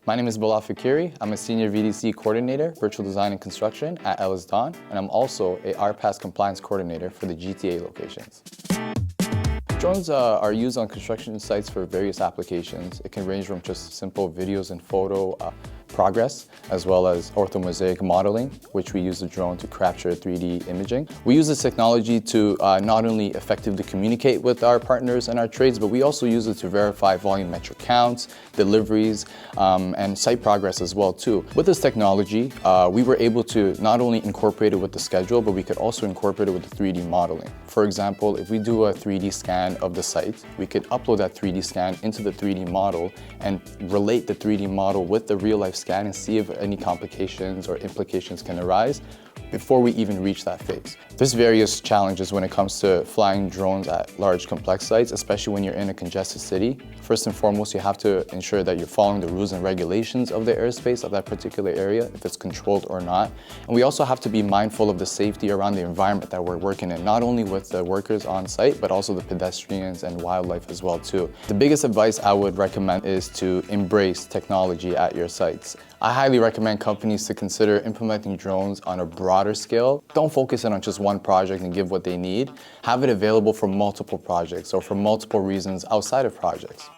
My name is Bilal Fakiri. I'm a Senior VDC Coordinator, Virtual Design and Construction at EllisDon, and I'm also a RPAS Compliance Coordinator for the GTA locations. Drones are used on construction sites for various applications. It can range from just simple videos and photo progress, as well as orthomosaic modeling, which we use the drone to capture 3D imaging. We use this technology to not only effectively communicate with our partners and our trades, but we also use it to verify volumetric counts, deliveries, and site progress as well too. With this technology, we were able to not only incorporate it with the schedule, but we could also incorporate it with the 3D modeling. For example, if we do a 3D scan of the site, we could upload that 3D scan into the 3D model and relate the 3D model with the real-life scan and see if any complications or implications can arise before we even reach that phase. There's various challenges when it comes to flying drones at large complex sites, especially when you're in a congested city. First and foremost, you have to ensure that you're following the rules and regulations of the airspace of that particular area, if it's controlled or not. And we also have to be mindful of the safety around the environment that we're working in, not only with the workers on site, but also the pedestrians and wildlife as well too. The biggest advice I would recommend is to embrace technology at your sites. I highly recommend companies to consider implementing drones on a broader scale. Don't focus in on just one project and give what they need. Have it available for multiple projects or for multiple reasons outside of projects.